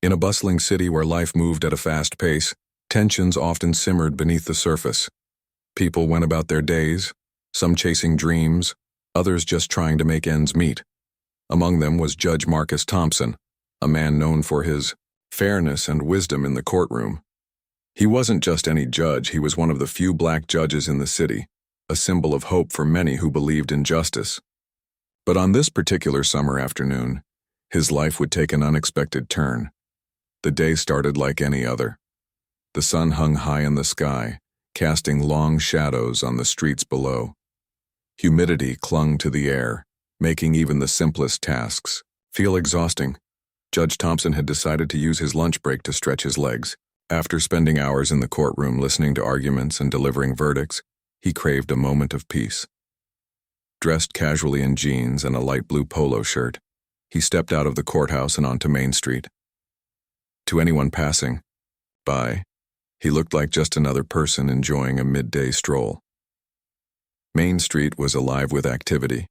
In a bustling city where life moved at a fast pace, tensions often simmered beneath the surface. People went about their days, some chasing dreams, others just trying to make ends meet. Among them was Judge Marcus Thompson, a man known for his fairness and wisdom in the courtroom. He wasn't just any judge, he was one of the few black judges in the city, a symbol of hope for many who believed in justice. But on this particular summer afternoon, his life would take an unexpected turn. The day started like any other. The sun hung high in the sky, casting long shadows on the streets below. Humidity clung to the air, making even the simplest tasks feel exhausting. Judge Thompson had decided to use his lunch break to stretch his legs. After spending hours in the courtroom listening to arguments and delivering verdicts, he craved a moment of peace. Dressed casually in jeans and a light blue polo shirt, he stepped out of the courthouse and onto Main Street. To anyone passing by, he looked like just another person enjoying a midday stroll. Main Street was alive with activity.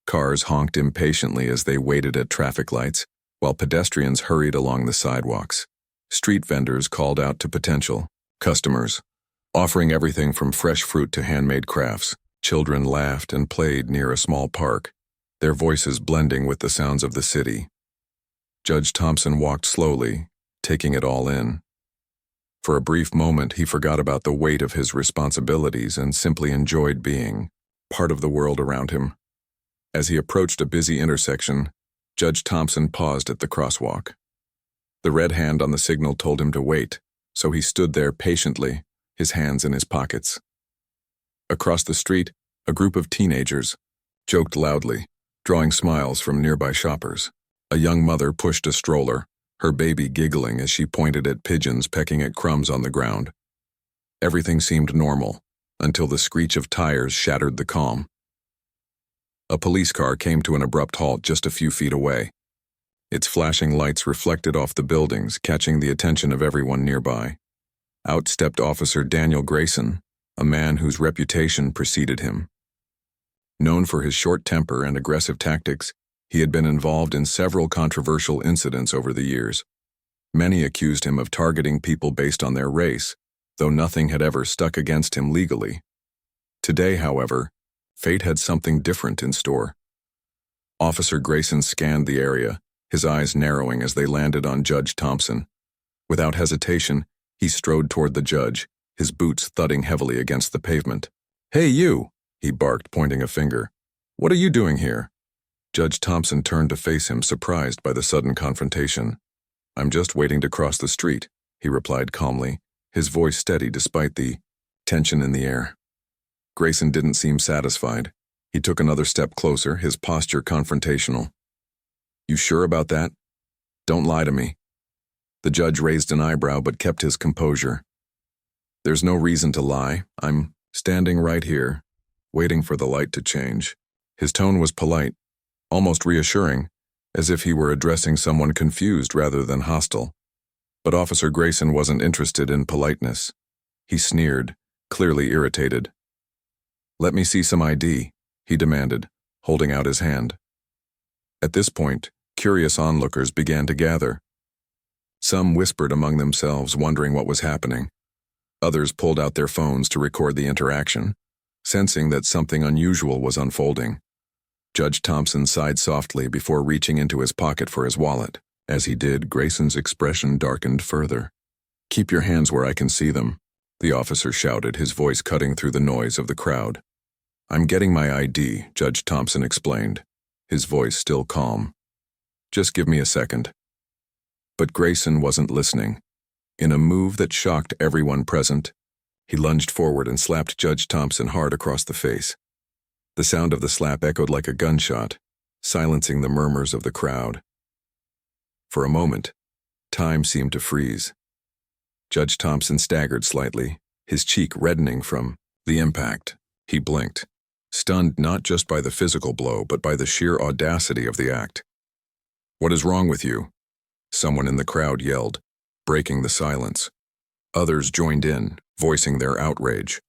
Cars honked impatiently as they waited at traffic lights, while pedestrians hurried along the sidewalks. Street vendors called out to potential customers, offering everything from fresh fruit to handmade crafts. Children laughed and played near a small park, their voices blending with the sounds of the city. Judge Thompson walked slowly, taking it all in. For a brief moment, he forgot about the weight of his responsibilities and simply enjoyed being part of the world around him. As he approached a busy intersection, Judge Thompson paused at the crosswalk. The red hand on the signal told him to wait, so he stood there patiently, his hands in his pockets. Across the street, a group of teenagers joked loudly, drawing smiles from nearby shoppers. A young mother pushed a stroller, her baby giggling as she pointed at pigeons pecking at crumbs on the ground. Everything seemed normal, until the screech of tires shattered the calm. A police car came to an abrupt halt just a few feet away. Its flashing lights reflected off the buildings, catching the attention of everyone nearby. Out stepped Officer Daniel Grayson, a man whose reputation preceded him. Known for his short temper and aggressive tactics, he had been involved in several controversial incidents over the years. Many accused him of targeting people based on their race, though nothing had ever stuck against him legally. Today, however, fate had something different in store. Officer Grayson scanned the area, his eyes narrowing as they landed on Judge Thompson. Without hesitation, he strode toward the judge, his boots thudding heavily against the pavement. "Hey, you!" he barked, pointing a finger. "What are you doing here?" Judge Thompson turned to face him, surprised by the sudden confrontation. "I'm just waiting to cross the street," he replied calmly, his voice steady despite the tension in the air. Grayson didn't seem satisfied. He took another step closer, his posture confrontational. "You sure about that? Don't lie to me." The judge raised an eyebrow but kept his composure. "There's no reason to lie. I'm standing right here, waiting for the light to change." His tone was polite, almost reassuring, as if he were addressing someone confused rather than hostile. But Officer Grayson wasn't interested in politeness. He sneered, clearly irritated. "Let me see some ID," he demanded, holding out his hand. At this point, curious onlookers began to gather. Some whispered among themselves, wondering what was happening. Others pulled out their phones to record the interaction, sensing that something unusual was unfolding. Judge Thompson sighed softly before reaching into his pocket for his wallet. As he did, Grayson's expression darkened further. "Keep your hands where I can see them," the officer shouted, his voice cutting through the noise of the crowd. "I'm getting my ID," Judge Thompson explained, his voice still calm. "Just give me a second." But Grayson wasn't listening. In a move that shocked everyone present, he lunged forward and slapped Judge Thompson hard across the face. The sound of the slap echoed like a gunshot, silencing the murmurs of the crowd. For a moment, time seemed to freeze. Judge Thompson staggered slightly, his cheek reddening from the impact. He blinked, stunned not just by the physical blow but by the sheer audacity of the act. "What is wrong with you?" someone in the crowd yelled, breaking the silence. Others joined in, voicing their outrage.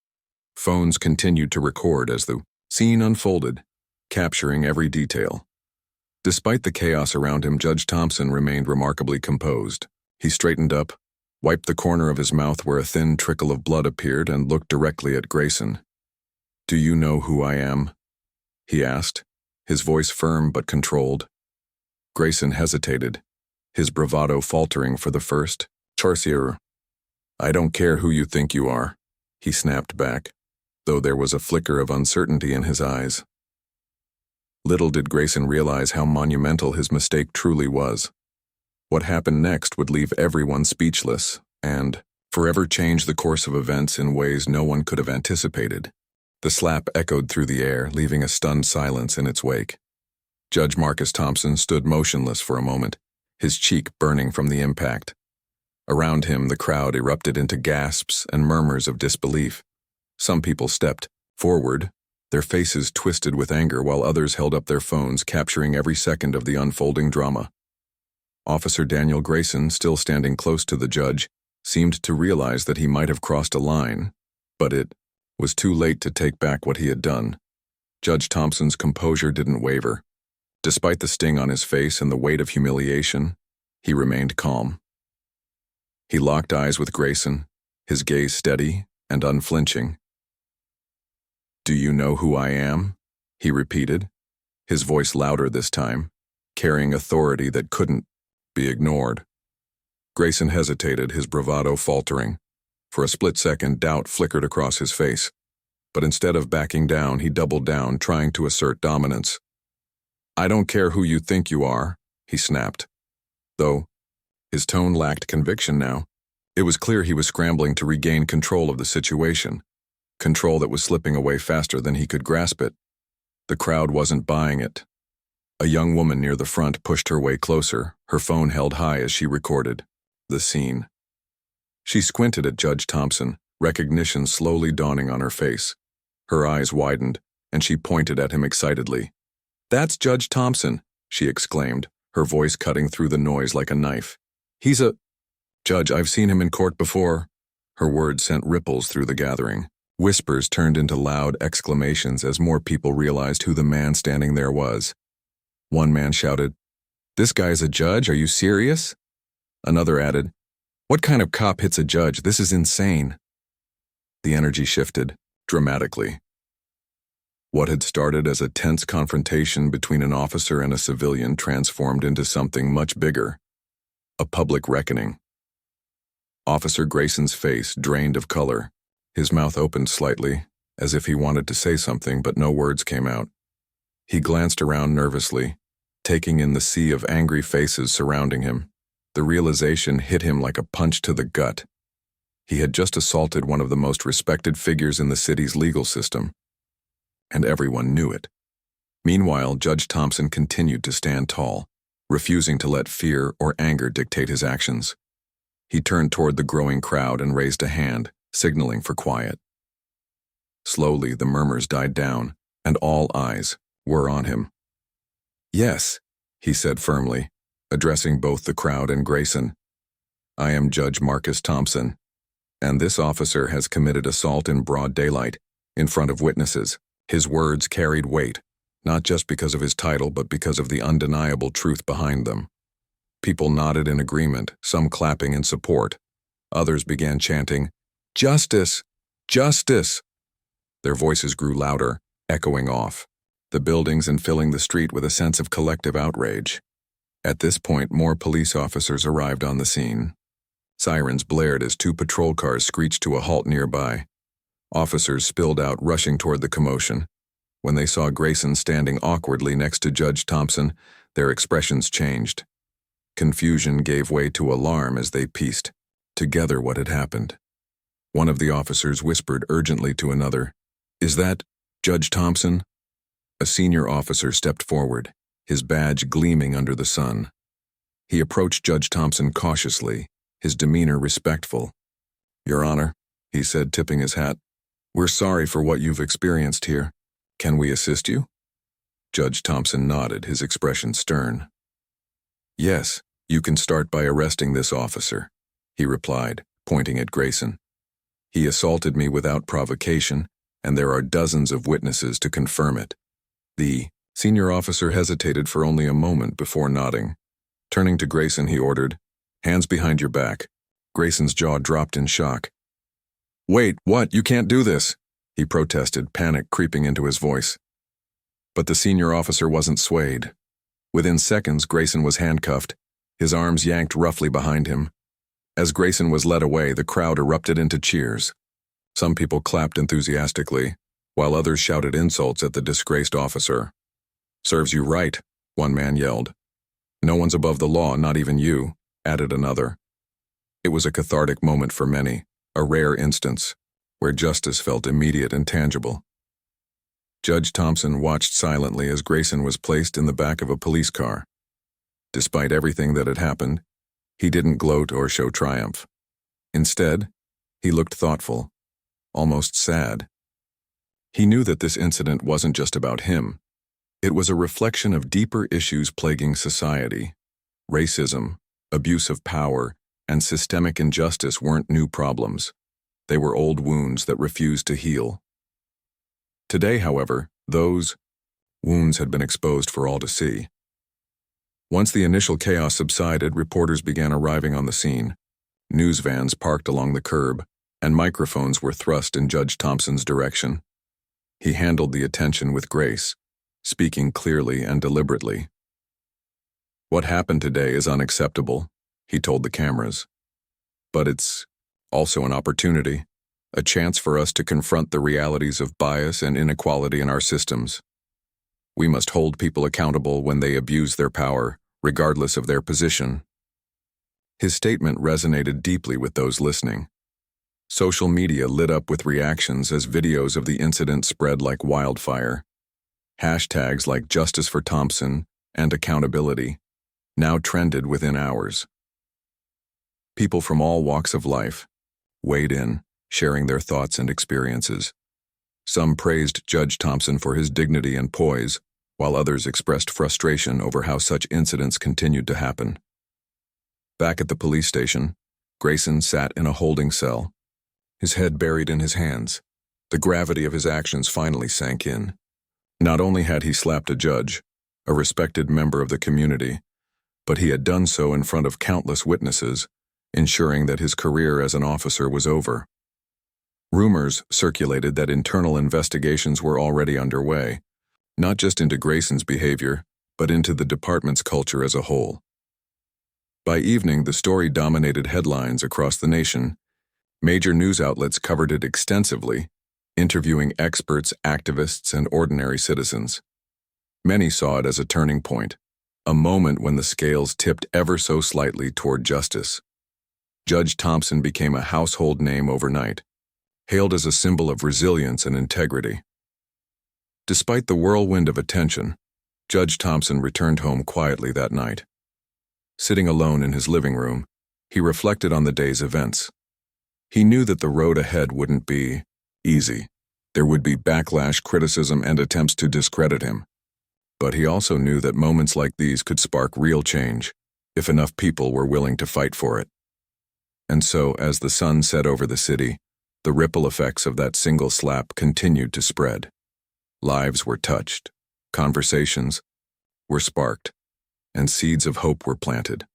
Phones continued to record as the scene unfolded, capturing every detail. Despite the chaos around him, Judge Thompson remained remarkably composed. He straightened up, wiped the corner of his mouth where a thin trickle of blood appeared, and looked directly at Grayson. "Do you know who I am?" he asked, his voice firm but controlled. Grayson hesitated, his bravado faltering for the first. "Charcier, I don't care who you think you are," he snapped back, though there was a flicker of uncertainty in his eyes. Little did Grayson realize how monumental his mistake truly was. What happened next would leave everyone speechless and forever change the course of events in ways no one could have anticipated. The slap echoed through the air, leaving a stunned silence in its wake. Judge Marcus Thompson stood motionless for a moment, his cheek burning from the impact. Around him, the crowd erupted into gasps and murmurs of disbelief. Some people stepped forward, their faces twisted with anger, while others held up their phones, capturing every second of the unfolding drama. Officer Daniel Grayson, still standing close to the judge, seemed to realize that he might have crossed a line, but it was too late to take back what he had done. Judge Thompson's composure didn't waver. Despite the sting on his face and the weight of humiliation, he remained calm. He locked eyes with Grayson, his gaze steady and unflinching. "Do you know who I am?" he repeated, his voice louder this time, carrying authority that couldn't be ignored. Grayson hesitated, his bravado faltering. For a split second, doubt flickered across his face. But instead of backing down, he doubled down, trying to assert dominance. "I don't care who you think you are," he snapped. Though his tone lacked conviction now, it was clear he was scrambling to regain control of the situation, control that was slipping away faster than he could grasp it. The crowd wasn't buying it. A young woman near the front pushed her way closer, her phone held high as she recorded the scene. She squinted at Judge Thompson, recognition slowly dawning on her face. Her eyes widened, and she pointed at him excitedly. "That's Judge Thompson," she exclaimed, her voice cutting through the noise like a knife. "He's a... Judge, I've seen him in court before." Her words sent ripples through the gathering. Whispers turned into loud exclamations as more people realized who the man standing there was. One man shouted, "This guy's a judge? Are you serious?" Another added, "What kind of cop hits a judge? This is insane." The energy shifted, dramatically. What had started as a tense confrontation between an officer and a civilian transformed into something much bigger, a public reckoning. Officer Grayson's face drained of color. His mouth opened slightly, as if he wanted to say something, but no words came out. He glanced around nervously, taking in the sea of angry faces surrounding him. The realization hit him like a punch to the gut. He had just assaulted one of the most respected figures in the city's legal system, and everyone knew it. Meanwhile, Judge Thompson continued to stand tall, refusing to let fear or anger dictate his actions. He turned toward the growing crowd and raised a hand, signaling for quiet. Slowly, the murmurs died down, and all eyes were on him. "Yes," he said firmly, addressing both the crowd and Grayson. "I am Judge Marcus Thompson, and this officer has committed assault in broad daylight, in front of witnesses." His words carried weight, not just because of his title, but because of the undeniable truth behind them. People nodded in agreement, some clapping in support. Others began chanting, "Justice! Justice!" Their voices grew louder, echoing off the buildings and filling the street with a sense of collective outrage. At this point, more police officers arrived on the scene. Sirens blared as 2 patrol cars screeched to a halt nearby. Officers spilled out, rushing toward the commotion. When they saw Grayson standing awkwardly next to Judge Thompson, their expressions changed. Confusion gave way to alarm as they pieced together what had happened. One of the officers whispered urgently to another, "Is that Judge Thompson?" A senior officer stepped forward, his badge gleaming under the sun. He approached Judge Thompson cautiously, his demeanor respectful. "Your Honor," he said, tipping his hat, "we're sorry for what you've experienced here. Can we assist you?" Judge Thompson nodded, his expression stern. "Yes, you can start by arresting this officer," he replied, pointing at Grayson. "He assaulted me without provocation, and there are dozens of witnesses to confirm it." The senior officer hesitated for only a moment before nodding. Turning to Grayson, he ordered, Hands behind your back. Grayson's jaw dropped in shock. Wait, what? You can't do this, he protested, panic creeping into his voice. But the senior officer wasn't swayed. Within seconds, Grayson was handcuffed, his arms yanked roughly behind him. As Grayson was led away, the crowd erupted into cheers. Some people clapped enthusiastically, while others shouted insults at the disgraced officer. Serves you right, one man yelled. No one's above the law, not even you, added another. It was a cathartic moment for many, a rare instance, where justice felt immediate and tangible. Judge Thompson watched silently as Grayson was placed in the back of a police car. Despite everything that had happened, he didn't gloat or show triumph. Instead, he looked thoughtful, almost sad. He knew that this incident wasn't just about him. It was a reflection of deeper issues plaguing society. Racism, abuse of power, and systemic injustice weren't new problems. They were old wounds that refused to heal. Today, however, those wounds had been exposed for all to see. Once the initial chaos subsided, reporters began arriving on the scene. News vans parked along the curb, and microphones were thrust in Judge Thompson's direction. He handled the attention with grace, speaking clearly and deliberately. What happened today is unacceptable, he told the cameras. But it's also an opportunity, a chance for us to confront the realities of bias and inequality in our systems. We must hold people accountable when they abuse their power, regardless of their position. His statement resonated deeply with those listening. Social media lit up with reactions as videos of the incident spread like wildfire. Hashtags like Justice for Thompson and accountability now trended within hours. People from all walks of life weighed in, sharing their thoughts and experiences. Some praised Judge Thompson for his dignity and poise, while others expressed frustration over how such incidents continued to happen. Back at the police station, Grayson sat in a holding cell, his head buried in his hands. The gravity of his actions finally sank in. Not only had he slapped a judge, a respected member of the community, but he had done so in front of countless witnesses, ensuring that his career as an officer was over. Rumors circulated that internal investigations were already underway, not just into Grayson's behavior, but into the department's culture as a whole. By evening, the story dominated headlines across the nation. Major news outlets covered it extensively, interviewing experts, activists, and ordinary citizens. Many saw it as a turning point, a moment when the scales tipped ever so slightly toward justice. Judge Thompson became a household name overnight, hailed as a symbol of resilience and integrity. Despite the whirlwind of attention, Judge Thompson returned home quietly that night. Sitting alone in his living room, he reflected on the day's events. He knew that the road ahead wouldn't be easy. There would be backlash, criticism, and attempts to discredit him. But he also knew that moments like these could spark real change, if enough people were willing to fight for it. And so, as the sun set over the city, the ripple effects of that single slap continued to spread. Lives were touched, conversations were sparked, and seeds of hope were planted.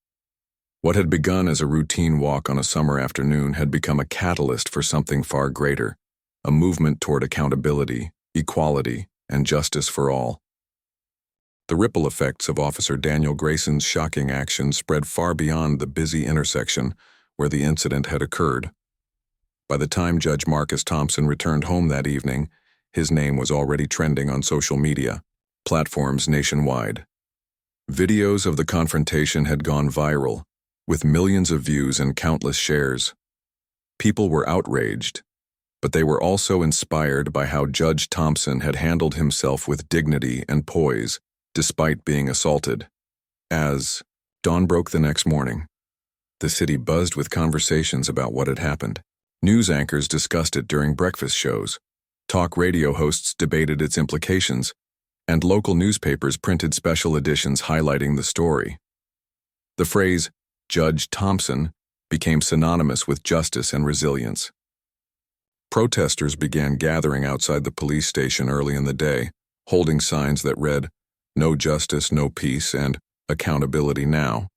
What had begun as a routine walk on a summer afternoon had become a catalyst for something far greater, a movement toward accountability, equality, and justice for all. The ripple effects of Officer Daniel Grayson's shocking actions spread far beyond the busy intersection where the incident had occurred. By the time Judge Marcus Thompson returned home that evening, his name was already trending on social media, platforms nationwide. Videos of the confrontation had gone viral, with millions of views and countless shares. People were outraged, but they were also inspired by how Judge Thompson had handled himself with dignity and poise, despite being assaulted. As dawn broke the next morning, the city buzzed with conversations about what had happened. News anchors discussed it during breakfast shows. Talk radio hosts debated its implications, and local newspapers printed special editions highlighting the story. The phrase, Judge Thompson, became synonymous with justice and resilience. Protesters began gathering outside the police station early in the day, holding signs that read, "No justice, no peace," and "Accountability now."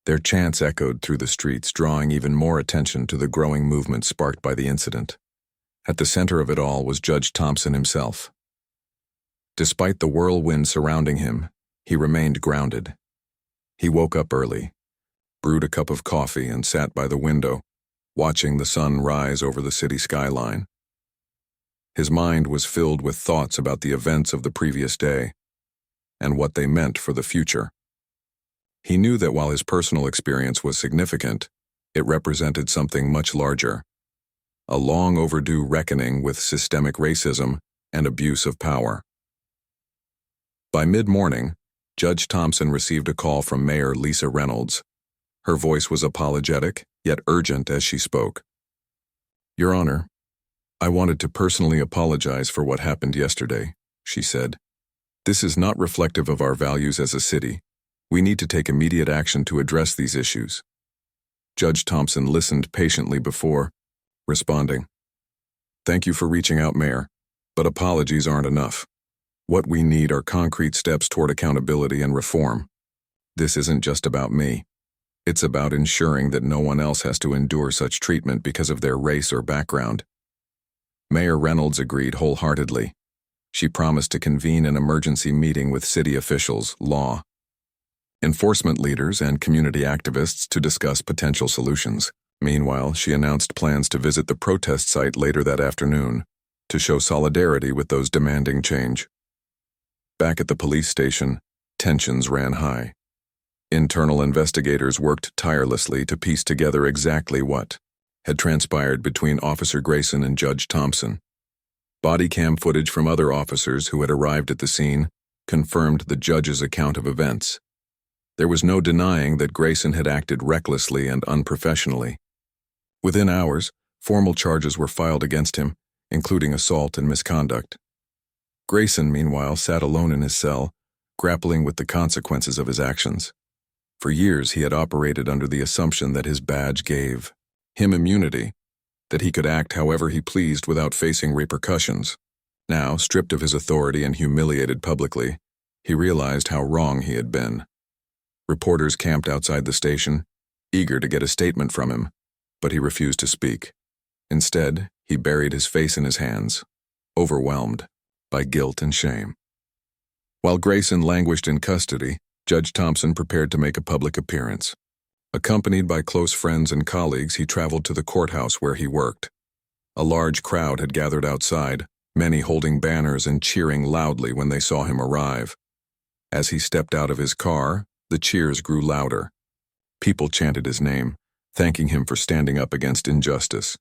Their chants echoed through the streets, drawing even more attention to the growing movement sparked by the incident. At the center of it all was Judge Thompson himself. Despite the whirlwind surrounding him, he remained grounded. He woke up early, brewed a cup of coffee, and sat by the window, watching the sun rise over the city skyline. His mind was filled with thoughts about the events of the previous day and what they meant for the future. He knew that while his personal experience was significant, it represented something much larger, a long overdue reckoning with systemic racism and abuse of power. By mid-morning, Judge Thompson received a call from Mayor Lisa Reynolds. Her voice was apologetic, yet urgent as she spoke. "Your Honor, I wanted to personally apologize for what happened yesterday," she said. "This is not reflective of our values as a city. We need to take immediate action to address these issues." Judge Thompson listened patiently before responding. "Thank you for reaching out, Mayor, but apologies aren't enough. What we need are concrete steps toward accountability and reform. This isn't just about me. It's about ensuring that no one else has to endure such treatment because of their race or background." Mayor Reynolds agreed wholeheartedly. She promised to convene an emergency meeting with city officials, law enforcement leaders, and community activists to discuss potential solutions. Meanwhile, she announced plans to visit the protest site later that afternoon to show solidarity with those demanding change. Back at the police station, tensions ran high. Internal investigators worked tirelessly to piece together exactly what had transpired between Officer Grayson and Judge Thompson. Body cam footage from other officers who had arrived at the scene confirmed the judge's account of events. There was no denying that Grayson had acted recklessly and unprofessionally. Within hours, formal charges were filed against him, including assault and misconduct. Grayson, meanwhile, sat alone in his cell, grappling with the consequences of his actions. For years, he had operated under the assumption that his badge gave him immunity, that he could act however he pleased without facing repercussions. Now, stripped of his authority and humiliated publicly, he realized how wrong he had been. Reporters camped outside the station, eager to get a statement from him, but he refused to speak. Instead, he buried his face in his hands, overwhelmed by guilt and shame. While Grayson languished in custody, Judge Thompson prepared to make a public appearance. Accompanied by close friends and colleagues, he traveled to the courthouse where he worked. A large crowd had gathered outside, many holding banners and cheering loudly when they saw him arrive. As he stepped out of his car, the cheers grew louder. People chanted his name, thanking him for standing up against injustice.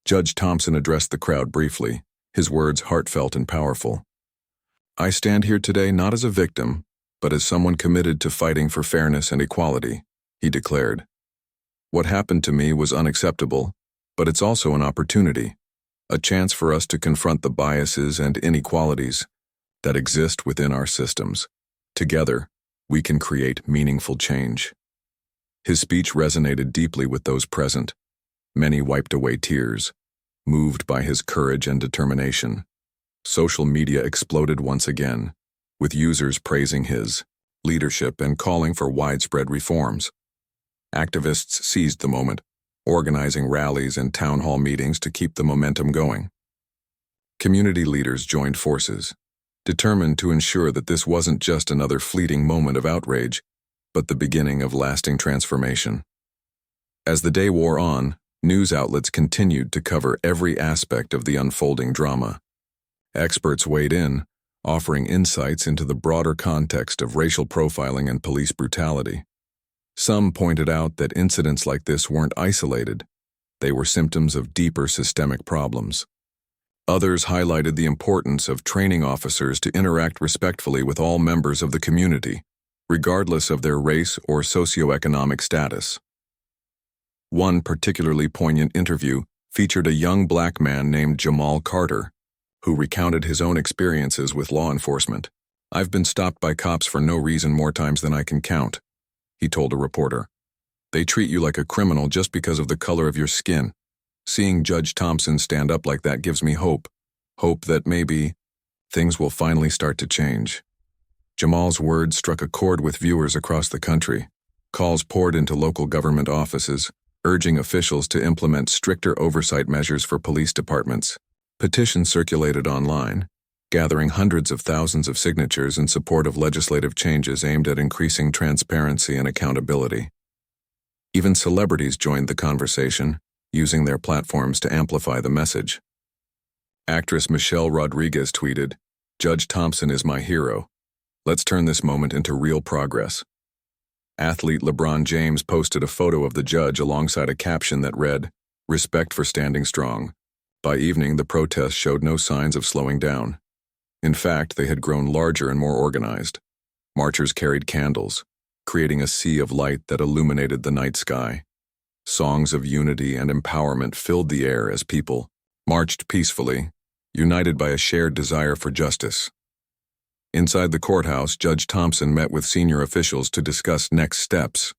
Judge Thompson addressed the crowd briefly, his words heartfelt and powerful. "I stand here today not as a victim, but as someone committed to fighting for fairness and equality," he declared. "What happened to me was unacceptable, but it's also an opportunity, a chance for us to confront the biases and inequalities that exist within our systems. Together, we can create meaningful change." His speech resonated deeply with those present. Many wiped away tears, moved by his courage and determination. Social media exploded once again, with users praising his leadership and calling for widespread reforms. Activists seized the moment, organizing rallies and town hall meetings to keep the momentum going. Community leaders joined forces, determined to ensure that this wasn't just another fleeting moment of outrage, but the beginning of lasting transformation. As the day wore on, news outlets continued to cover every aspect of the unfolding drama. Experts weighed in, offering insights into the broader context of racial profiling and police brutality. Some pointed out that incidents like this weren't isolated. They were symptoms of deeper systemic problems. Others highlighted the importance of training officers to interact respectfully with all members of the community, regardless of their race or socioeconomic status. One particularly poignant interview featured a young black man named Jamal Carter, who recounted his own experiences with law enforcement. "I've been stopped by cops for no reason more times than I can count," he told a reporter. "They treat you like a criminal just because of the color of your skin. Seeing Judge Thompson stand up like that gives me hope that maybe things will finally start to change." Jamal's words struck a chord with viewers across the country. Calls poured into local government offices, urging officials to implement stricter oversight measures for police departments. Petitions circulated online, gathering hundreds of thousands of signatures in support of legislative changes aimed at increasing transparency and accountability. Even celebrities joined the conversation, using their platforms to amplify the message. Actress Michelle Rodriguez tweeted, "Judge Thompson is my hero. Let's turn this moment into real progress." Athlete LeBron James posted a photo of the judge alongside a caption that read, "Respect for standing strong." By evening, the protests showed no signs of slowing down. In fact, they had grown larger and more organized. Marchers carried candles, creating a sea of light that illuminated the night sky. Songs of unity and empowerment filled the air as people marched peacefully, united by a shared desire for justice. Inside the courthouse, Judge Thompson met with senior officials to discuss next steps.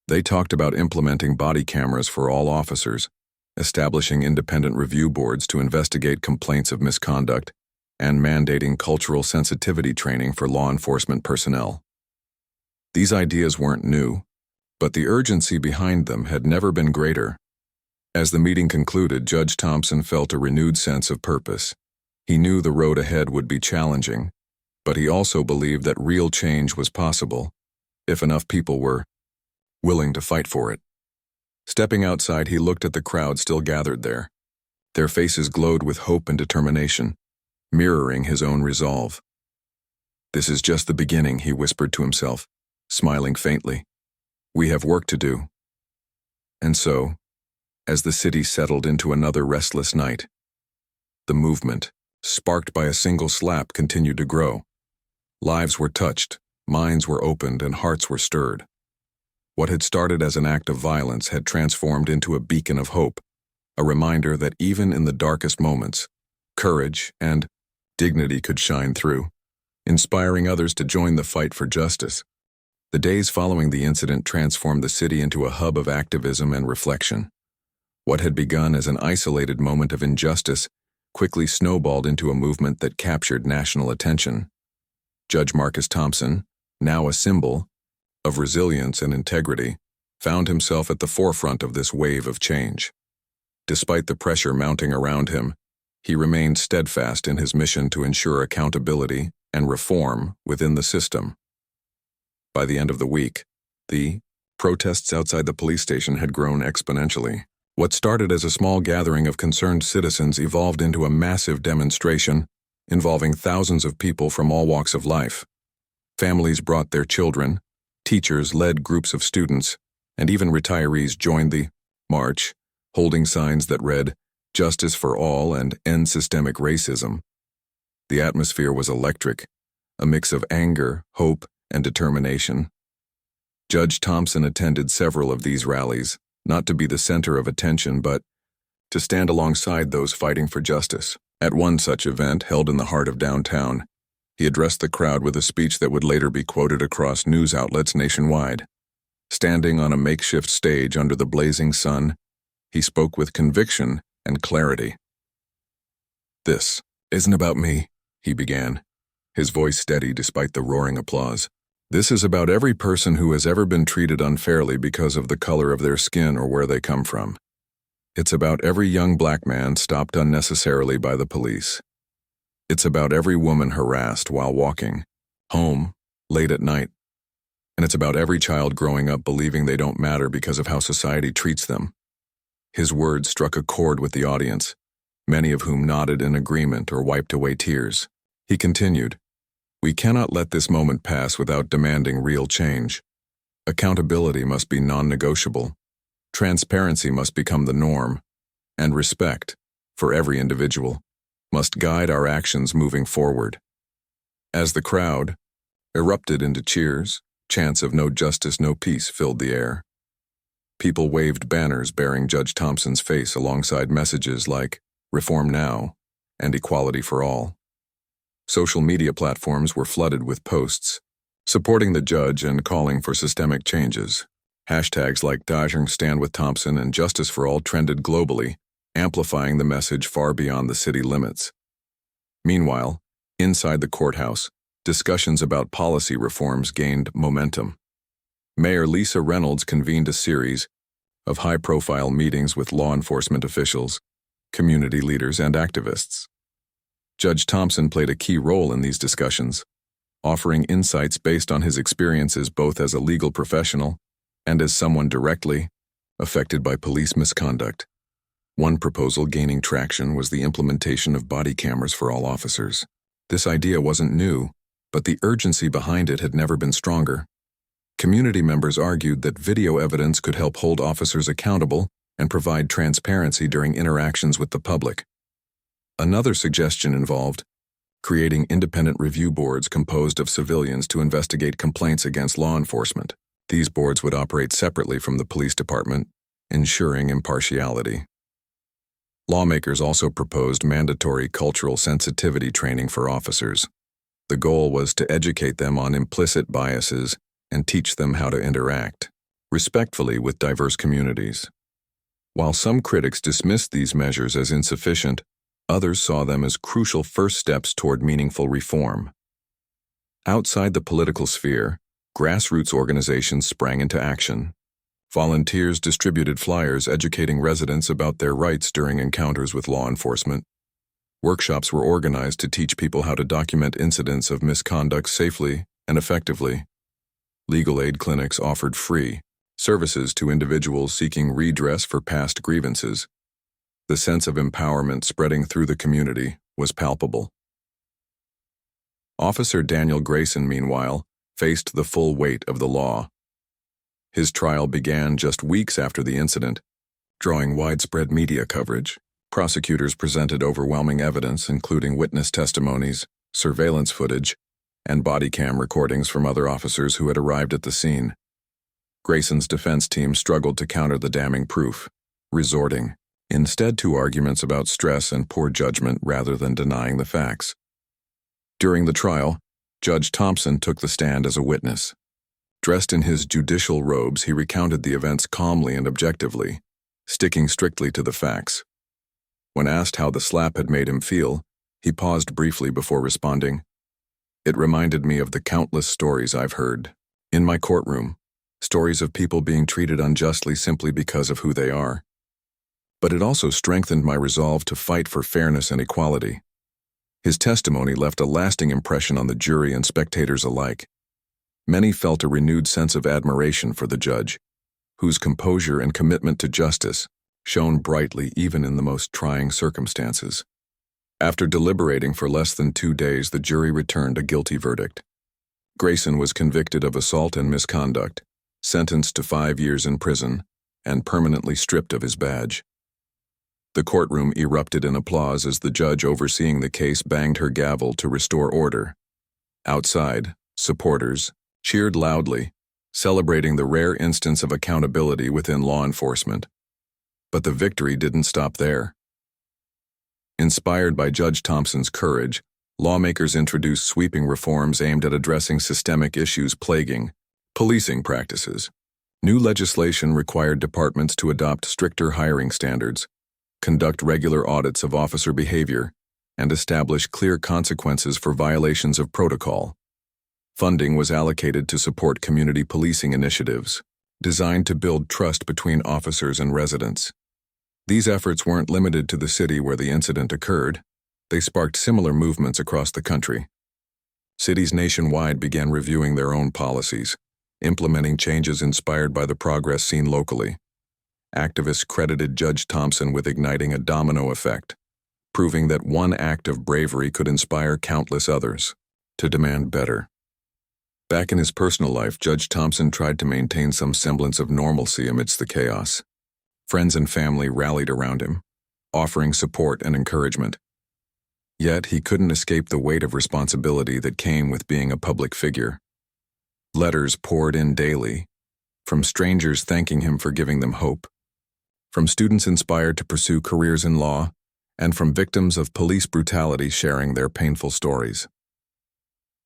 They talked about implementing body cameras for all officers, establishing independent review boards to investigate complaints of misconduct, and mandating cultural sensitivity training for law enforcement personnel. These ideas weren't new, but the urgency behind them had never been greater. As the meeting concluded, Judge Thompson felt a renewed sense of purpose. He knew the road ahead would be challenging, but he also believed that real change was possible, if enough people were willing to fight for it. Stepping outside, he looked at the crowd still gathered there. Their faces glowed with hope and determination, mirroring his own resolve. "This is just the beginning," he whispered to himself, smiling faintly. "We have work to do." And so, as the city settled into another restless night, the movement, sparked by a single slap, continued to grow. Lives were touched, minds were opened, and hearts were stirred. What had started as an act of violence had transformed into a beacon of hope, a reminder that even in the darkest moments, courage and dignity could shine through, inspiring others to join the fight for justice. The days following the incident transformed the city into a hub of activism and reflection. What had begun as an isolated moment of injustice quickly snowballed into a movement that captured national attention. Judge Marcus Thompson, now a symbol of resilience and integrity, found himself at the forefront of this wave of change. Despite the pressure mounting around him, he remained steadfast in his mission to ensure accountability and reform within the system. By the end of the week, the protests outside the police station had grown exponentially. What started as a small gathering of concerned citizens evolved into a massive demonstration involving thousands of people from all walks of life. Families brought their children, teachers led groups of students, and even retirees joined the march, holding signs that read, "Justice for all" and "End systemic racism." The atmosphere was electric, a mix of anger, hope, and determination. Judge Thompson attended several of these rallies, not to be the center of attention, but to stand alongside those fighting for justice. At one such event, held in the heart of downtown, he addressed the crowd with a speech that would later be quoted across news outlets nationwide. Standing on a makeshift stage under the blazing sun, he spoke with conviction and clarity. "This isn't about me," he began, his voice steady despite the roaring applause. "This is about every person who has ever been treated unfairly because of the color of their skin or where they come from. It's about every young black man stopped unnecessarily by the police. It's about every woman harassed while walking home late at night. And it's about every child growing up believing they don't matter because of how society treats them." His words struck a chord with the audience, many of whom nodded in agreement or wiped away tears. He continued, "We cannot let this moment pass without demanding real change. Accountability must be non-negotiable. Transparency must become the norm, and respect, for every individual, must guide our actions moving forward." As the crowd erupted into cheers, chants of "No justice, no peace" filled the air. People waved banners bearing Judge Thompson's face alongside messages like "Reform now" and "Equality for all." Social media platforms were flooded with posts supporting the judge and calling for systemic changes. Hashtags like Dajong Stand with Thompson and Justice for All trended globally, amplifying the message far beyond the city limits. Meanwhile, inside the courthouse, discussions about policy reforms gained momentum. Mayor Lisa Reynolds convened a series of high-profile meetings with law enforcement officials, community leaders, and activists. Judge Thompson played a key role in these discussions, offering insights based on his experiences both as a legal professional and as someone directly affected by police misconduct. One proposal gaining traction was the implementation of body cameras for all officers. This idea wasn't new, but the urgency behind it had never been stronger. Community members argued that video evidence could help hold officers accountable and provide transparency during interactions with the public. Another suggestion involved creating independent review boards composed of civilians to investigate complaints against law enforcement. These boards would operate separately from the police department, ensuring impartiality. Lawmakers also proposed mandatory cultural sensitivity training for officers. The goal was to educate them on implicit biases and teach them how to interact respectfully with diverse communities. While some critics dismissed these measures as insufficient, others saw them as crucial first steps toward meaningful reform. Outside the political sphere, grassroots organizations sprang into action. Volunteers distributed flyers educating residents about their rights during encounters with law enforcement. Workshops were organized to teach people how to document incidents of misconduct safely and effectively. Legal aid clinics offered free services to individuals seeking redress for past grievances. The sense of empowerment spreading through the community was palpable. Officer Daniel Grayson, meanwhile, faced the full weight of the law. His trial began just weeks after the incident, drawing widespread media coverage. Prosecutors presented overwhelming evidence, including witness testimonies, surveillance footage, and body cam recordings from other officers who had arrived at the scene. Grayson's defense team struggled to counter the damning proof, resorting instead to arguments about stress and poor judgment rather than denying the facts. During the trial, Judge Thompson took the stand as a witness. Dressed in his judicial robes, he recounted the events calmly and objectively, sticking strictly to the facts. When asked how the slap had made him feel, he paused briefly before responding, "It reminded me of the countless stories I've heard in my courtroom, stories of people being treated unjustly simply because of who they are. But it also strengthened my resolve to fight for fairness and equality." His testimony left a lasting impression on the jury and spectators alike. Many felt a renewed sense of admiration for the judge, whose composure and commitment to justice shone brightly even in the most trying circumstances. After deliberating for less than 2 days, the jury returned a guilty verdict. Grayson was convicted of assault and misconduct, sentenced to 5 years in prison, and permanently stripped of his badge. The courtroom erupted in applause as the judge overseeing the case banged her gavel to restore order. Outside, supporters cheered loudly, celebrating the rare instance of accountability within law enforcement. But the victory didn't stop there. Inspired by Judge Thompson's courage, lawmakers introduced sweeping reforms aimed at addressing systemic issues plaguing policing practices. New legislation required departments to adopt stricter hiring standards, conduct regular audits of officer behavior, and establish clear consequences for violations of protocol. Funding was allocated to support community policing initiatives, designed to build trust between officers and residents. These efforts weren't limited to the city where the incident occurred. They sparked similar movements across the country. Cities nationwide began reviewing their own policies, implementing changes inspired by the progress seen locally. Activists credited Judge Thompson with igniting a domino effect, proving that one act of bravery could inspire countless others to demand better. Back in his personal life, Judge Thompson tried to maintain some semblance of normalcy amidst the chaos. Friends and family rallied around him, offering support and encouragement. Yet he couldn't escape the weight of responsibility that came with being a public figure. Letters poured in daily, from strangers thanking him for giving them hope, from students inspired to pursue careers in law, and from victims of police brutality sharing their painful stories.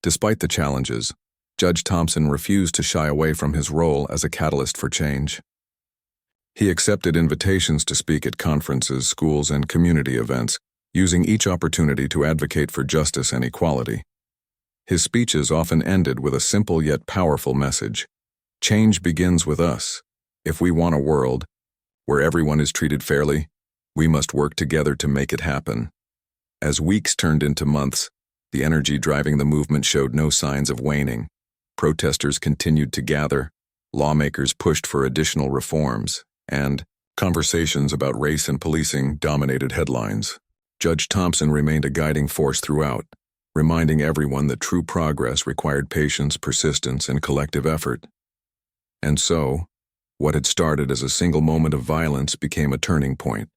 Despite the challenges, Judge Thompson refused to shy away from his role as a catalyst for change. He accepted invitations to speak at conferences, schools, and community events, using each opportunity to advocate for justice and equality. His speeches often ended with a simple yet powerful message: Change begins with us. If we want a world where everyone is treated fairly, we must work together to make it happen. As weeks turned into months, the energy driving the movement showed no signs of waning. Protesters continued to gather, lawmakers pushed for additional reforms, and conversations about race and policing dominated headlines. Judge Thompson remained a guiding force throughout, reminding everyone that true progress required patience, persistence, and collective effort. And so, what had started as a single moment of violence became a turning point,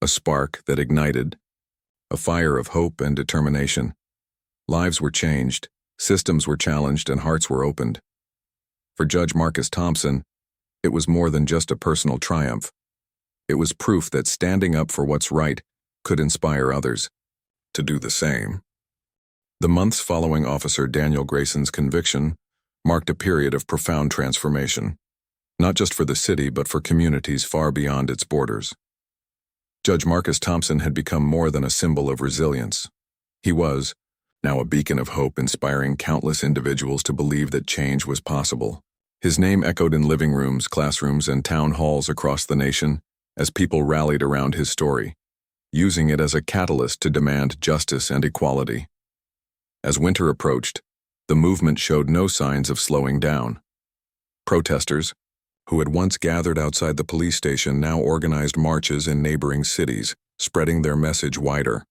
a spark that ignited, a fire of hope and determination. Lives were changed, systems were challenged, and hearts were opened. For Judge Marcus Thompson, it was more than just a personal triumph. It was proof that standing up for what's right could inspire others to do the same. The months following Officer Daniel Grayson's conviction marked a period of profound transformation, not just for the city but for communities far beyond its borders. Judge Marcus Thompson had become more than a symbol of resilience. He was now a beacon of hope, inspiring countless individuals to believe that change was possible. His name echoed in living rooms, classrooms, and town halls across the nation as people rallied around his story, using it as a catalyst to demand justice and equality. As winter approached, the movement showed no signs of slowing down. Protesters, who had once gathered outside the police station, now organized marches in neighboring cities, spreading their message wider.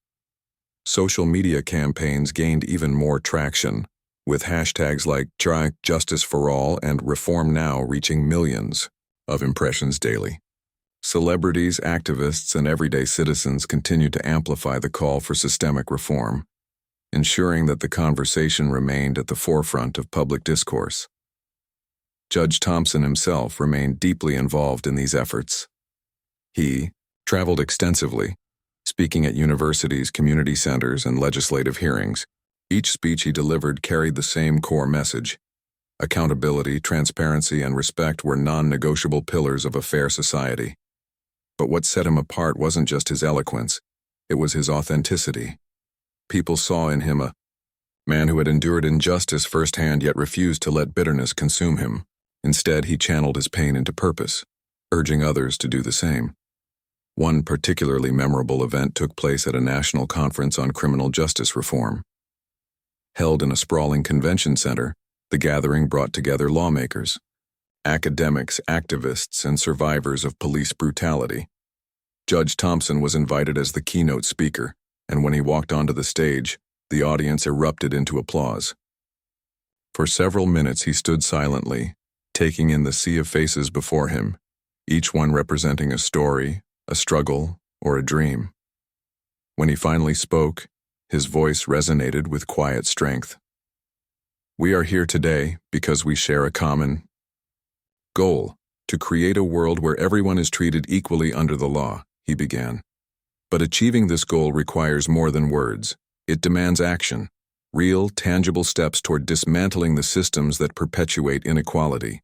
Social media campaigns gained even more traction, with hashtags like Justice for All and Reform Now reaching millions of impressions daily. Celebrities, activists, and everyday citizens continued to amplify the call for systemic reform, ensuring that the conversation remained at the forefront of public discourse. Judge Thompson himself remained deeply involved in these efforts. He traveled extensively, speaking at universities, community centers, and legislative hearings. Each speech he delivered carried the same core message. Accountability, transparency, and respect were non-negotiable pillars of a fair society. But what set him apart wasn't just his eloquence, it was his authenticity. People saw in him a man who had endured injustice firsthand yet refused to let bitterness consume him. Instead, he channeled his pain into purpose, urging others to do the same. One particularly memorable event took place at a national conference on criminal justice reform. Held in a sprawling convention center, the gathering brought together lawmakers, academics, activists, and survivors of police brutality. Judge Thompson was invited as the keynote speaker, and when he walked onto the stage, the audience erupted into applause. For several minutes he stood silently, taking in the sea of faces before him, each one representing a story, a struggle, or a dream. When he finally spoke, his voice resonated with quiet strength. "We are here today because we share a common goal, to create a world where everyone is treated equally under the law," he began. "But achieving this goal requires more than words. It demands action, real, tangible steps toward dismantling the systems that perpetuate inequality."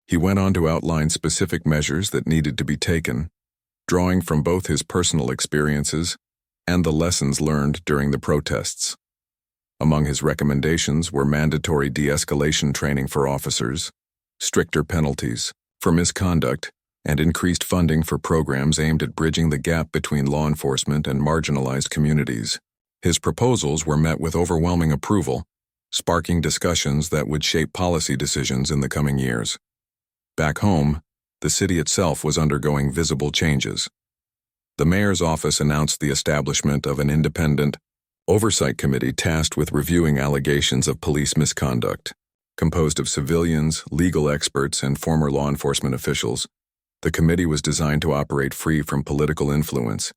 He went on to outline specific measures that needed to be taken, drawing from both his personal experiences and the lessons learned during the protests. Among his recommendations were mandatory de-escalation training for officers, stricter penalties for misconduct, and increased funding for programs aimed at bridging the gap between law enforcement and marginalized communities. His proposals were met with overwhelming approval, sparking discussions that would shape policy decisions in the coming years. Back home, the city itself was undergoing visible changes. The mayor's office announced the establishment of an independent oversight committee tasked with reviewing allegations of police misconduct. Composed of civilians, legal experts, and former law enforcement officials, the committee was designed to operate free from political influence,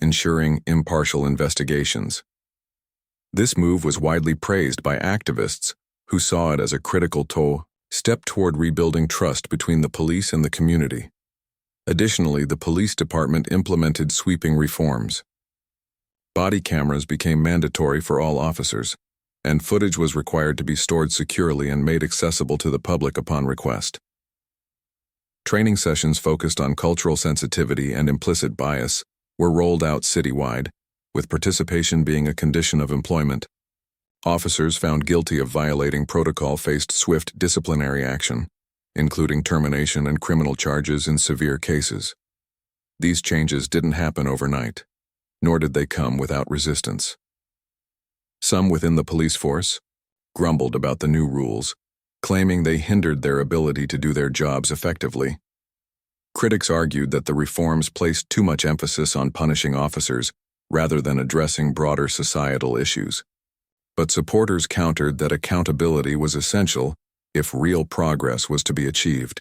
ensuring impartial investigations. This move was widely praised by activists who saw it as a critical step toward rebuilding trust between the police and the community. Additionally, the police department implemented sweeping reforms. Body cameras became mandatory for all officers, and footage was required to be stored securely and made accessible to the public upon request. Training sessions focused on cultural sensitivity and implicit bias were rolled out citywide, with participation being a condition of employment. Officers found guilty of violating protocol faced swift disciplinary action, including termination and criminal charges in severe cases. These changes didn't happen overnight, nor did they come without resistance. Some within the police force grumbled about the new rules, claiming they hindered their ability to do their jobs effectively. Critics argued that the reforms placed too much emphasis on punishing officers rather than addressing broader societal issues. But supporters countered that accountability was essential if real progress was to be achieved.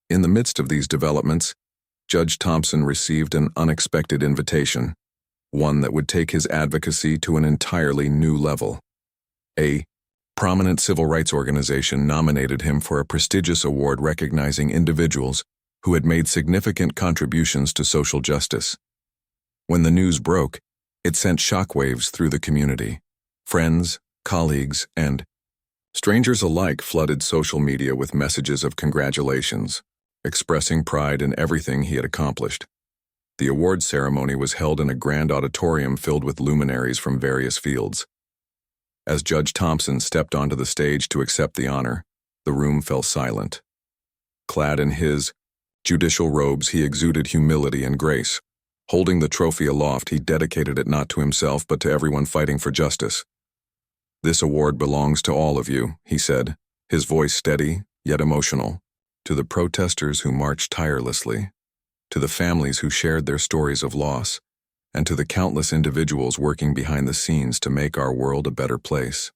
In the midst of these developments, Judge Thompson received an unexpected invitation, one that would take his advocacy to an entirely new level. A prominent civil rights organization nominated him for a prestigious award recognizing individuals who had made significant contributions to social justice. When the news broke, it sent shockwaves through the community. Friends, colleagues, and strangers alike flooded social media with messages of congratulations, expressing pride in everything he had accomplished. The awards ceremony was held in a grand auditorium filled with luminaries from various fields. As Judge Thompson stepped onto the stage to accept the honor, the room fell silent. Clad in his judicial robes, he exuded humility and grace. Holding the trophy aloft, he dedicated it not to himself but to everyone fighting for justice. "This award belongs to all of you," he said, his voice steady yet emotional. "To the protesters who marched tirelessly, to the families who shared their stories of loss, and to the countless individuals working behind the scenes to make our world a better place.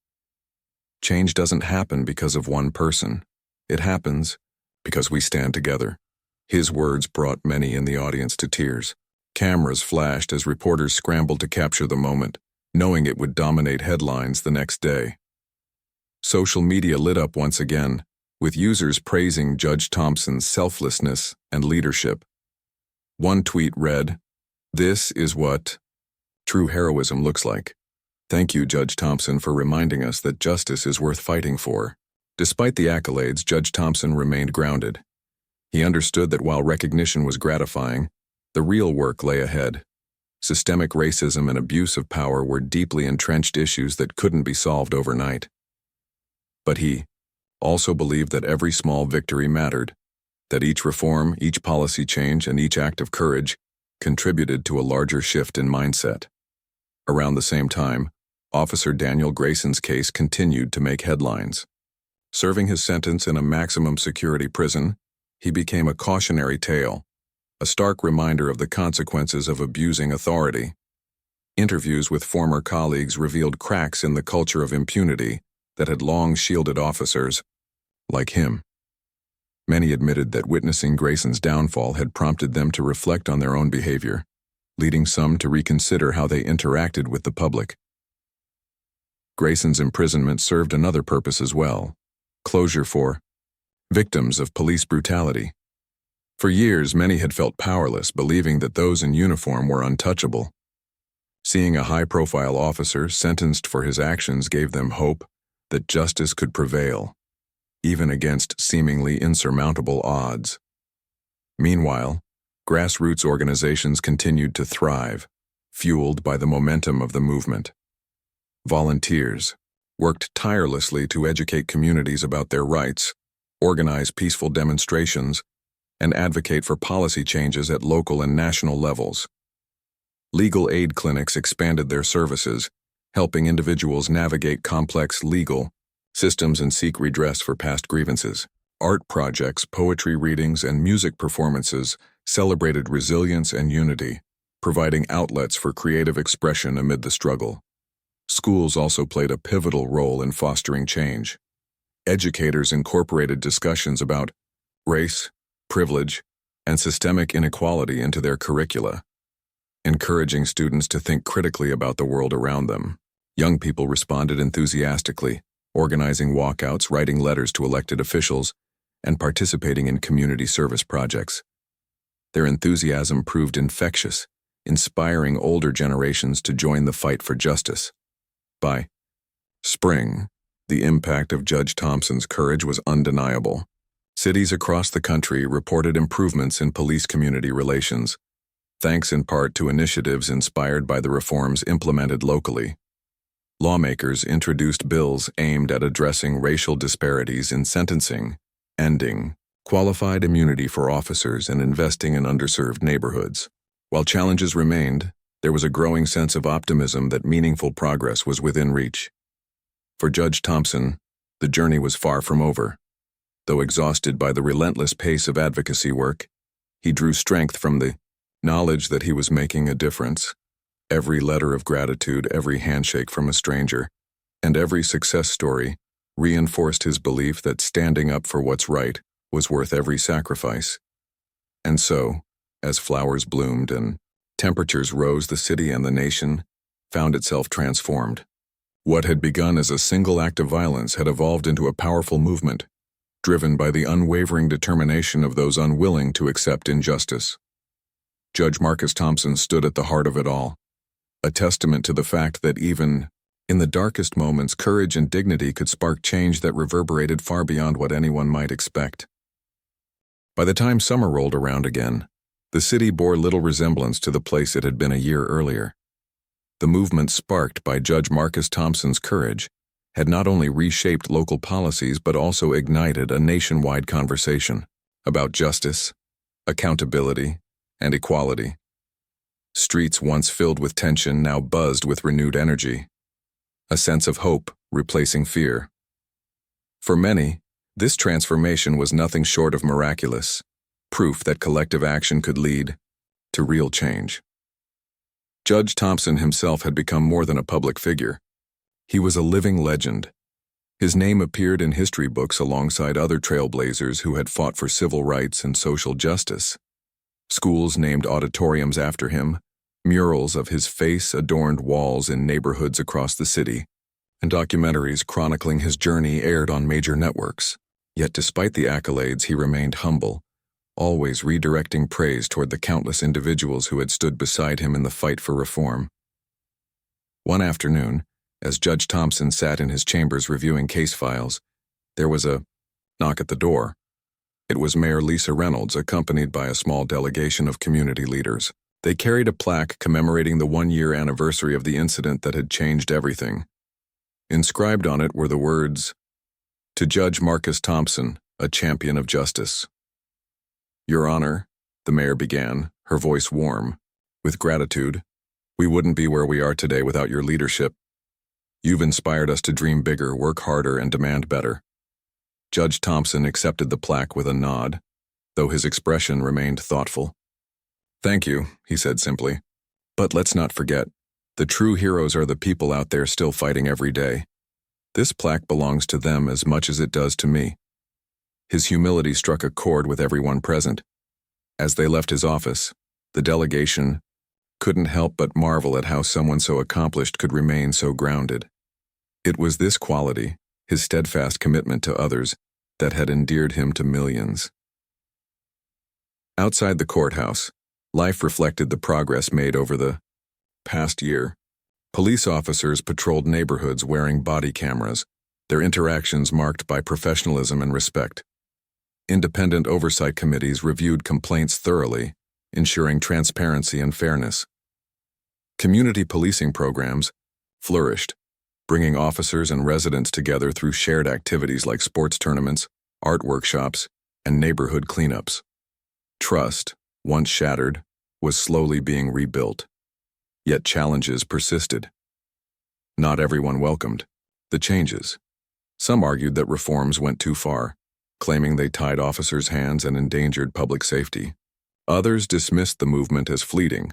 Change doesn't happen because of one person. It happens because we stand together." His words brought many in the audience to tears. Cameras flashed as reporters scrambled to capture the moment, knowing it would dominate headlines the next day. Social media lit up once again, with users praising Judge Thompson's selflessness and leadership. One tweet read, "This is what true heroism looks like. Thank you, Judge Thompson, for reminding us that justice is worth fighting for." Despite the accolades, Judge Thompson remained grounded. He understood that while recognition was gratifying, the real work lay ahead. Systemic racism and abuse of power were deeply entrenched issues that couldn't be solved overnight. But he also believed that every small victory mattered, that each reform, each policy change, and each act of courage contributed to a larger shift in mindset. Around the same time, Officer Daniel Grayson's case continued to make headlines. Serving his sentence in a maximum security prison, he became a cautionary tale, a stark reminder of the consequences of abusing authority. Interviews with former colleagues revealed cracks in the culture of impunity that had long shielded officers like him. Many admitted that witnessing Grayson's downfall had prompted them to reflect on their own behavior, leading some to reconsider how they interacted with the public. Grayson's imprisonment served another purpose as well: closure for victims of police brutality. For years, many had felt powerless, believing that those in uniform were untouchable. Seeing a high-profile officer sentenced for his actions gave them hope that justice could prevail, even against seemingly insurmountable odds. Meanwhile, grassroots organizations continued to thrive, fueled by the momentum of the movement. Volunteers worked tirelessly to educate communities about their rights, organize peaceful demonstrations, and advocate for policy changes at local and national levels. Legal aid clinics expanded their services, helping individuals navigate complex legal systems and seek redress for past grievances. Art projects, poetry readings, and music performances celebrated resilience and unity, providing outlets for creative expression amid the struggle. Schools also played a pivotal role in fostering change. Educators incorporated discussions about race, privilege, and systemic inequality into their curricula, encouraging students to think critically about the world around them. Young people responded enthusiastically, organizing walkouts, writing letters to elected officials, and participating in community service projects. Their enthusiasm proved infectious, inspiring older generations to join the fight for justice. By spring, the impact of Judge Thompson's courage was undeniable. Cities across the country reported improvements in police-community relations, thanks in part to initiatives inspired by the reforms implemented locally. Lawmakers introduced bills aimed at addressing racial disparities in sentencing, ending qualified immunity for officers and investing in underserved neighborhoods. While challenges remained, there was a growing sense of optimism that meaningful progress was within reach. For Judge Thompson, the journey was far from over. Though exhausted by the relentless pace of advocacy work, he drew strength from the knowledge that he was making a difference. Every letter of gratitude, every handshake from a stranger, and every success story reinforced his belief that standing up for what's right was worth every sacrifice. And so, as flowers bloomed and temperatures rose, the city and the nation found itself transformed. What had begun as a single act of violence had evolved into a powerful movement, driven by the unwavering determination of those unwilling to accept injustice. Judge Marcus Thompson stood at the heart of it all, a testament to the fact that even in the darkest moments, courage and dignity could spark change that reverberated far beyond what anyone might expect. By the time summer rolled around again, the city bore little resemblance to the place it had been a year earlier. The movement sparked by Judge Marcus Thompson's courage had not only reshaped local policies but also ignited a nationwide conversation about justice, accountability, and equality. Streets once filled with tension now buzzed with renewed energy, a sense of hope replacing fear. For many, this transformation was nothing short of miraculous, proof that collective action could lead to real change. Judge Thompson himself had become more than a public figure. He was a living legend. His name appeared in history books alongside other trailblazers who had fought for civil rights and social justice. Schools named auditoriums after him, murals of his face adorned walls in neighborhoods across the city, and documentaries chronicling his journey aired on major networks. Yet despite the accolades, he remained humble, always redirecting praise toward the countless individuals who had stood beside him in the fight for reform. One afternoon, as Judge Thompson sat in his chambers reviewing case files, there was a knock at the door. It was Mayor Lisa Reynolds, accompanied by a small delegation of community leaders. They carried a plaque commemorating the one-year anniversary of the incident that had changed everything. Inscribed on it were the words, "To Judge Marcus Thompson, a champion of justice." "Your Honor," the mayor began, her voice warm with gratitude, "we wouldn't be where we are today without your leadership. You've inspired us to dream bigger, work harder, and demand better." Judge Thompson accepted the plaque with a nod, though his expression remained thoughtful. "Thank you," he said simply. "But let's not forget, the true heroes are the people out there still fighting every day. This plaque belongs to them as much as it does to me." His humility struck a chord with everyone present. As they left his office, the delegation couldn't help but marvel at how someone so accomplished could remain so grounded. It was this quality, his steadfast commitment to others, that had endeared him to millions. Outside the courthouse, life reflected the progress made over the past year. Police officers patrolled neighborhoods wearing body cameras, their interactions marked by professionalism and respect. Independent oversight committees reviewed complaints thoroughly, ensuring transparency and fairness. Community policing programs flourished, bringing officers and residents together through shared activities like sports tournaments, art workshops, and neighborhood cleanups. Trust, once shattered, was slowly being rebuilt. Yet challenges persisted. Not everyone welcomed the changes. Some argued that reforms went too far, claiming they tied officers' hands and endangered public safety. Others dismissed the movement as fleeting,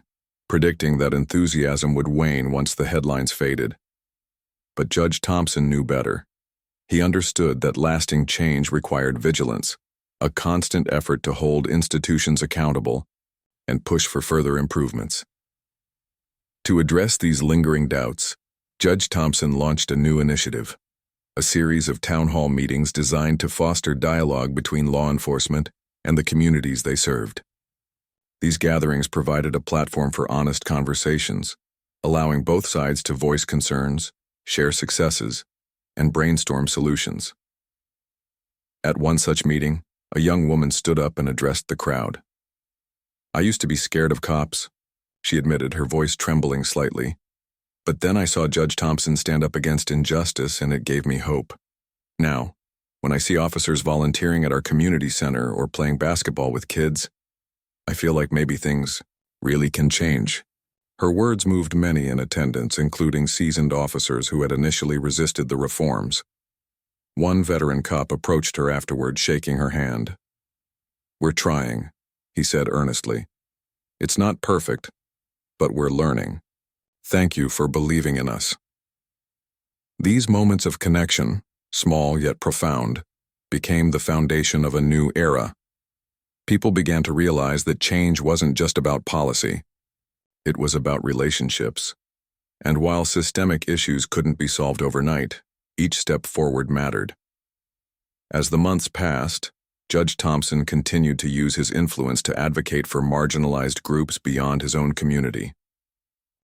predicting that enthusiasm would wane once the headlines faded. But Judge Thompson knew better. He understood that lasting change required vigilance, a constant effort to hold institutions accountable and push for further improvements. To address these lingering doubts, Judge Thompson launched a new initiative, a series of town hall meetings designed to foster dialogue between law enforcement and the communities they served. These gatherings provided a platform for honest conversations, allowing both sides to voice concerns, share successes, and brainstorm solutions. At one such meeting, a young woman stood up and addressed the crowd. "I used to be scared of cops," she admitted, her voice trembling slightly. "But then I saw Judge Thompson stand up against injustice and it gave me hope. Now, When I see officers volunteering at our community center or playing basketball with kids, I feel like maybe things really can change. Her words moved many in attendance, including seasoned officers who had initially resisted the reforms. One veteran cop approached her afterward, shaking her hand. "We're trying," he said earnestly. "It's not perfect, but we're learning. Thank you for believing in us." These moments of connection, small yet profound, became the foundation of a new era. People began to realize that change wasn't just about policy. It was about relationships. And while systemic issues couldn't be solved overnight, each step forward mattered. As the months passed, Judge Thompson continued to use his influence to advocate for marginalized groups beyond his own community.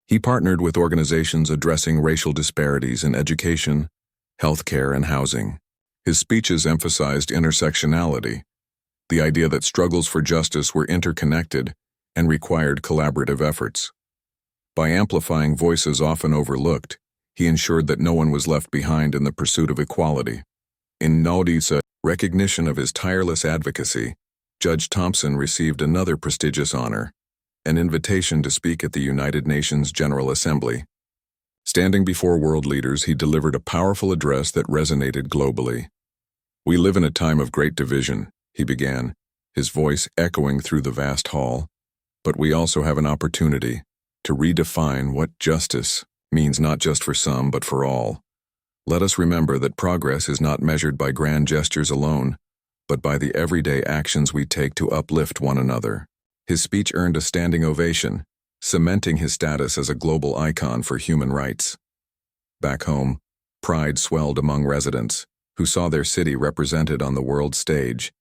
He partnered with organizations addressing racial disparities in education, healthcare, and housing. His speeches emphasized intersectionality, the idea that struggles for justice were interconnected and required collaborative efforts. By amplifying voices often overlooked, he ensured that no one was left behind in the pursuit of equality. In Naudisa, recognition of his tireless advocacy, Judge Thompson received another prestigious honor, an invitation to speak at the United Nations General Assembly. Standing before world leaders, he delivered a powerful address that resonated globally. "We live in a time of great division," he began, his voice echoing through the vast hall. "But we also have an opportunity to redefine what justice means, not just for some, but for all. Let us remember that progress is not measured by grand gestures alone, but by the everyday actions we take to uplift one another." His speech earned a standing ovation, cementing his status as a global icon for human rights. Back home, pride swelled among residents, who saw their city represented on the world stage.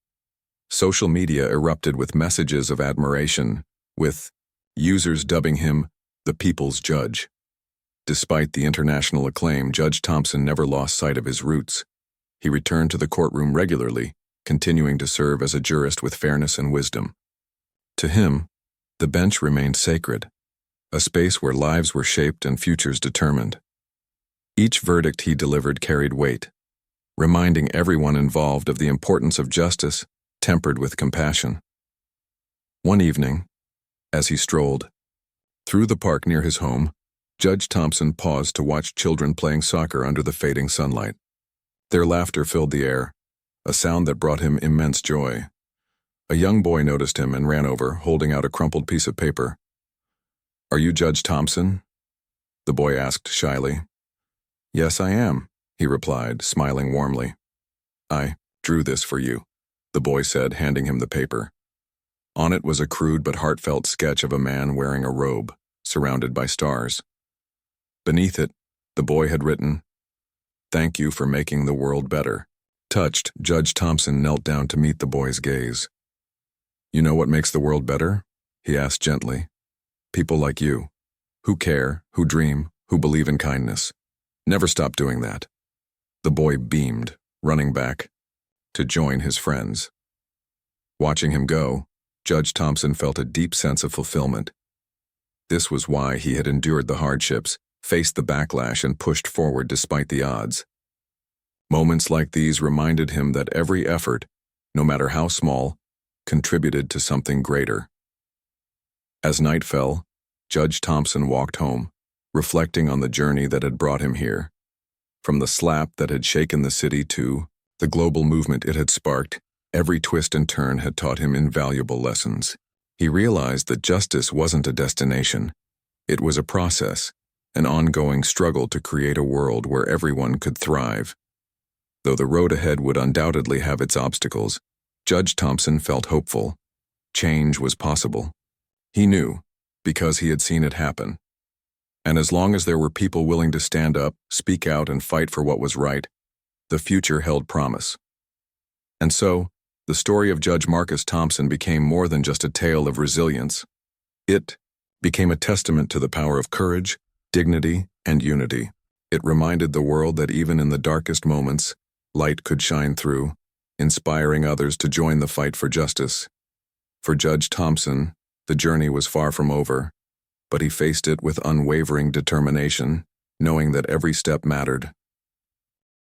Social media erupted with messages of admiration, with users dubbing him the people's judge. Despite the international acclaim, Judge Thompson never lost sight of his roots. He returned to the courtroom regularly, continuing to serve as a jurist with fairness and wisdom. To him, the bench remained sacred, a space where lives were shaped and futures determined. Each verdict he delivered carried weight, reminding everyone involved of the importance of justice tempered with compassion. One evening, as he strolled through the park near his home, Judge Thompson paused to watch children playing soccer under the fading sunlight. Their laughter filled the air, a sound that brought him immense joy. A young boy noticed him and ran over, holding out a crumpled piece of paper. "Are you Judge Thompson?" the boy asked shyly. "Yes, I am," he replied, smiling warmly. "I drew this for you," the boy said, handing him the paper. On it was a crude but heartfelt sketch of a man wearing a robe, surrounded by stars. Beneath it, the boy had written, "Thank you for making the world better." Touched, Judge Thompson knelt down to meet the boy's gaze. "You know what makes the world better?" he asked gently. "People like you, who care, who dream, who believe in kindness. Never stop doing that." The boy beamed, running back to join his friends. Watching him go, Judge Thompson felt a deep sense of fulfillment. This was why he had endured the hardships, faced the backlash, and pushed forward despite the odds. Moments like these reminded him that every effort, no matter how small, contributed to something greater. As night fell, Judge Thompson walked home, reflecting on the journey that had brought him here. From the slap that had shaken the city to the global movement it had sparked, every twist and turn had taught him invaluable lessons. He realized that justice wasn't a destination. It was a process, an ongoing struggle to create a world where everyone could thrive. Though the road ahead would undoubtedly have its obstacles, Judge Thompson felt hopeful. Change was possible. He knew, because he had seen it happen. And as long as there were people willing to stand up, speak out, and fight for what was right, the future held promise. And so, the story of Judge Marcus Thompson became more than just a tale of resilience. It became a testament to the power of courage, dignity, and unity. It reminded the world that even in the darkest moments, light could shine through, inspiring others to join the fight for justice. For Judge Thompson, the journey was far from over, but he faced it with unwavering determination, knowing that every step mattered.